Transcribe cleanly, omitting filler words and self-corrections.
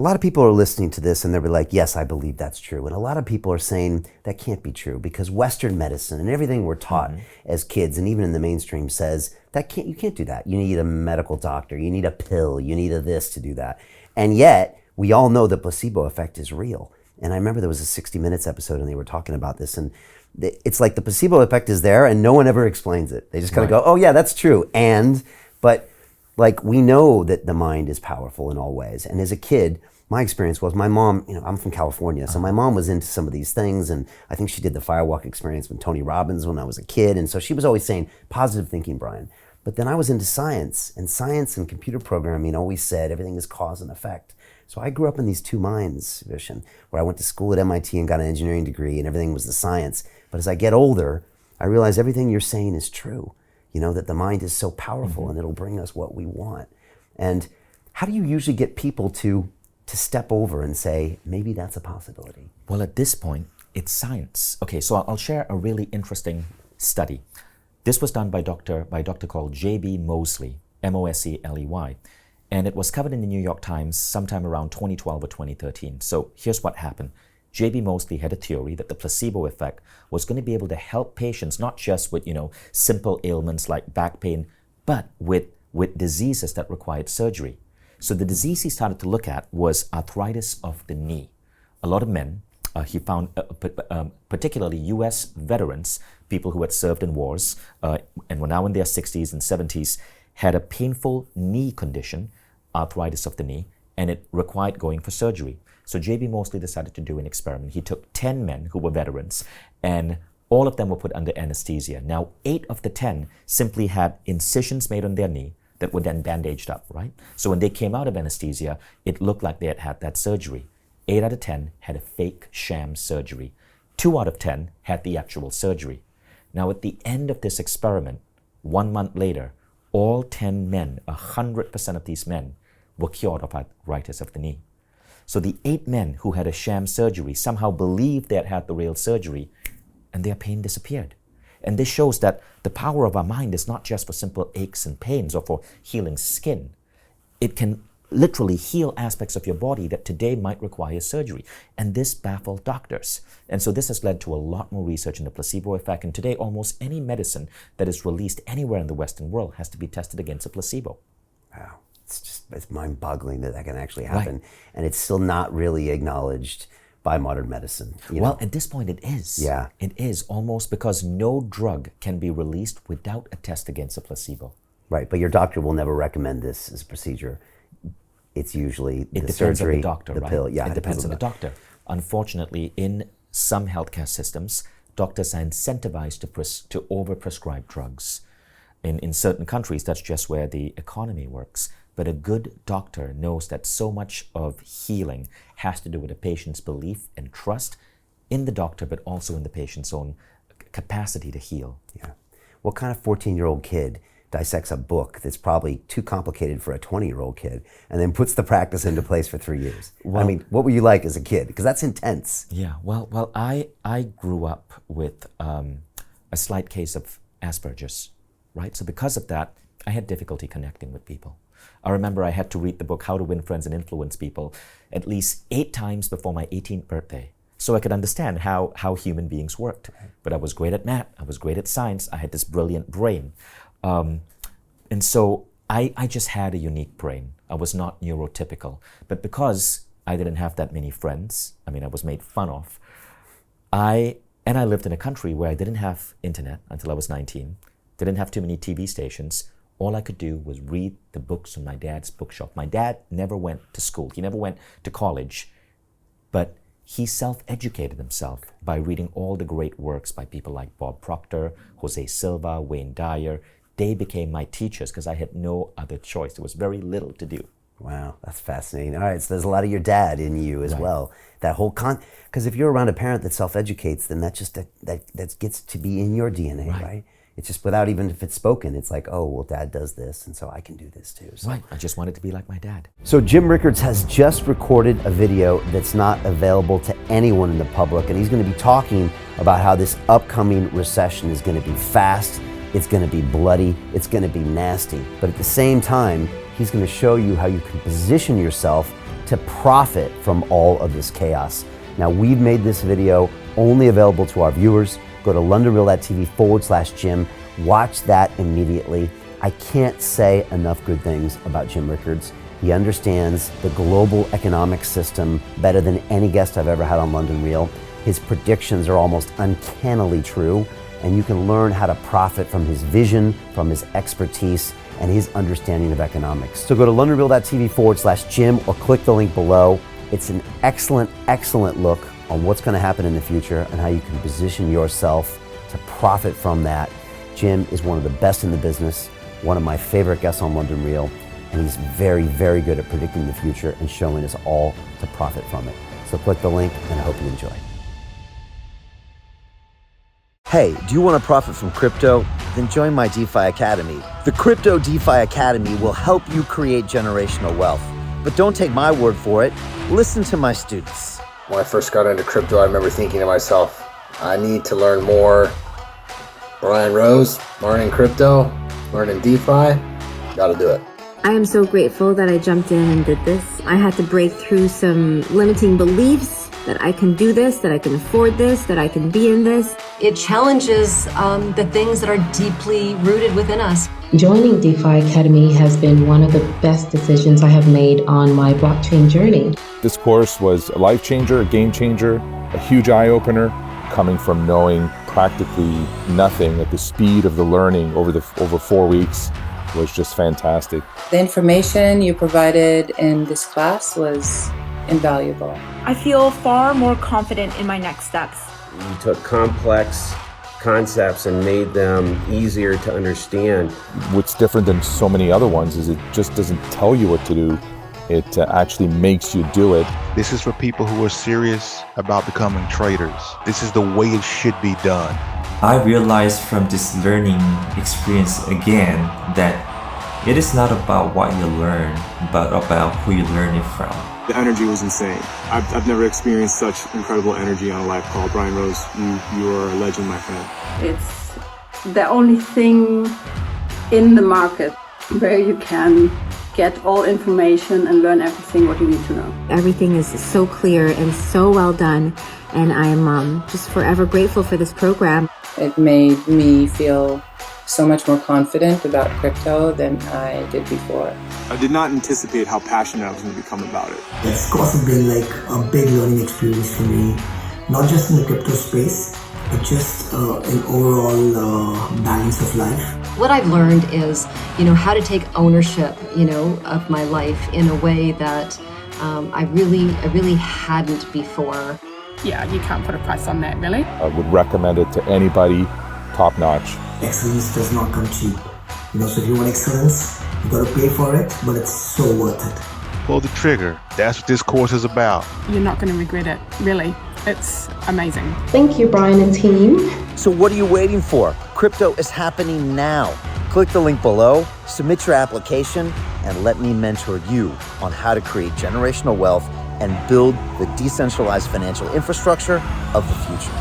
a lot of people are listening to this and they'll be like, yes, I believe that's true. And a lot of people are saying that can't be true because Western medicine and everything we're taught as kids and even in the mainstream says you can't do that. You need a medical doctor, you need a pill, you need a this to do that. And yet we all know the placebo effect is real. And I remember there was a 60 Minutes episode and they were talking about this, and it's like the placebo effect is there and no one ever explains it. They just kind of go, oh yeah, that's true. But like we know that the mind is powerful in all ways. And as a kid, my experience was my mom, I'm from California, so my mom was into some of these things, and I think she did the Firewalk experience with Tony Robbins when I was a kid, and so she was always saying, positive thinking, Brian. But then I was into science and computer programming always said everything is cause and effect. So I grew up in these two minds, Vishen, where I went to school at MIT and got an engineering degree and everything was the science. But as I get older, I realize everything you're saying is true. That the mind is so powerful and it'll bring us what we want. And how do you usually get people to step over and say, maybe that's a possibility? Well, at this point, it's science. Okay, so I'll share a really interesting study. This was done by a doctor called J.B. Moseley, Moseley, and it was covered in the New York Times sometime around 2012 or 2013. So here's what happened. J.B. Moseley had a theory that the placebo effect was going to be able to help patients not just with, simple ailments like back pain, but with diseases that required surgery. So the disease he started to look at was arthritis of the knee. A lot of men, he found particularly US veterans, people who had served in wars and were now in their 60s and 70s, had a painful knee condition, arthritis of the knee, and it required going for surgery. So J.B. Moseley decided to do an experiment. He took 10 men who were veterans, and all of them were put under anesthesia. Now, 8 of the 10 simply had incisions made on their knee that were then bandaged up, right? So when they came out of anesthesia, it looked like they had had that surgery. 8 out of 10 had a fake sham surgery. 2 out of 10 had the actual surgery. Now, at the end of this experiment, 1 month later, all 10 men, 100% of these men, were cured of arthritis of the knee. So the 8 men who had a sham surgery somehow believed they had had the real surgery, and their pain disappeared. And this shows that the power of our mind is not just for simple aches and pains or for healing skin. It can literally heal aspects of your body that today might require surgery. And this baffled doctors. And so this has led to a lot more research in the placebo effect. And today, almost any medicine that is released anywhere in the Western world has to be tested against a placebo. Wow. It's mind-boggling that can actually happen. Right. And it's still not really acknowledged by modern medicine. Well, at this point it is. Yeah. It is almost, because no drug can be released without a test against a placebo. Right, but your doctor will never recommend this as a procedure. It's usually the surgery, it depends on the doctor, the right? pill. Yeah, it depends on the doctor. Unfortunately, in some healthcare systems, doctors are incentivized to overprescribe drugs. In certain countries, that's just where the economy works. But a good doctor knows that so much of healing has to do with a patient's belief and trust in the doctor, but also in the patient's own capacity to heal. Yeah. What kind of 14-year-old kid dissects a book that's probably too complicated for a 20-year-old kid and then puts the practice into place for 3 years? Well, I mean, what were you like as a kid? Because that's intense. Yeah, well, I grew up with a slight case of Asperger's, right? So because of that, I had difficulty connecting with people. I remember I had to read the book How to Win Friends and Influence People at least 8 times before my 18th birthday, so I could understand how human beings worked. But I was great at math, I was great at science, I had this brilliant brain. And so I just had a unique brain. I was not neurotypical. But because I didn't have that many friends, I was made fun of, I lived in a country where I didn't have internet until I was 19, didn't have too many TV stations. All I could do was read the books on my dad's bookshop. My dad never went to school. He never went to college, but he self-educated himself by reading all the great works by people like Bob Proctor, Jose Silva, Wayne Dyer. They became my teachers because I had no other choice. There was very little to do. Wow, that's fascinating. All right, so there's a lot of your dad in you as well. That whole because if you're around a parent that self-educates, then that gets to be in your DNA, right? It's just without even if it's spoken, it's like, oh, well, dad does this, and so I can do this too. So. Right, I just wanted to be like my dad. So Jim Rickards has just recorded a video that's not available to anyone in the public, and he's going to be talking about how this upcoming recession is going to be fast, it's going to be bloody, it's going to be nasty. But at the same time, he's going to show you how you can position yourself to profit from all of this chaos. Now, we've made this video only available to our viewers. Go to londonreal.tv/Jim. Watch that immediately. I can't say enough good things about Jim Rickards. He understands the global economic system better than any guest I've ever had on London Real. His predictions are almost uncannily true, and you can learn how to profit from his vision, from his expertise, and his understanding of economics. So go to londonreal.tv/Jim or click the link below. It's an excellent, excellent look on what's going to happen in the future and how you can position yourself to profit from that. Jim is one of the best in the business, one of my favorite guests on London Real, and he's very, very good at predicting the future and showing us all to profit from it. So click the link, and I hope you enjoy. Hey, do you want to profit from crypto? Then join my DeFi Academy. The Crypto DeFi Academy will help you create generational wealth. But don't take my word for it. Listen to my students. When I first got into crypto, I remember thinking to myself, I need to learn more. Brian Rose, learning crypto, learning DeFi, gotta do it. I am so grateful that I jumped in and did this. I had to break through some limiting beliefs that I can do this, that I can afford this, that I can be in this. It challenges the things that are deeply rooted within us. Joining DeFi Academy has been one of the best decisions I have made on my blockchain journey. This course was a life changer, a game changer, a huge eye-opener, coming from knowing practically nothing at the speed of the learning over 4 weeks was just fantastic. The information you provided in this class was invaluable. I feel far more confident in my next steps. You took complex concepts and made them easier to understand. What's different than so many other ones is it just doesn't tell you what to do. It actually makes you do it. This is for people who are serious about becoming traders. This is the way it should be done. I realized from this learning experience again that it is not about what you learn, but about who you learn it from. The energy was insane. I've never experienced such incredible energy on a live call. Brian Rose, you are a legend, my friend. It's the only thing in the market where you can get all information and learn everything what you need to know. Everything is so clear and so well done, and I'm just forever grateful for this program. It made me feel so much more confident about crypto than I did before. I did not anticipate how passionate I was going to become about it. It's also been like a big learning experience for me, not just in the crypto space, but just in overall balance of life. What I've learned is, how to take ownership, of my life in a way that I really hadn't before. Yeah, you can't put a price on that, really. I would recommend it to anybody, top notch. Excellence does not come cheap. So if you want excellence, you gotta pay for it, but it's so worth it. Pull the trigger. That's what this course is about. You're not going to regret it, really. It's amazing. Thank you, Brian and team. So what are you waiting for? Crypto is happening now. Click the link below, submit your application, and let me mentor you on how to create generational wealth and build the decentralized financial infrastructure of the future.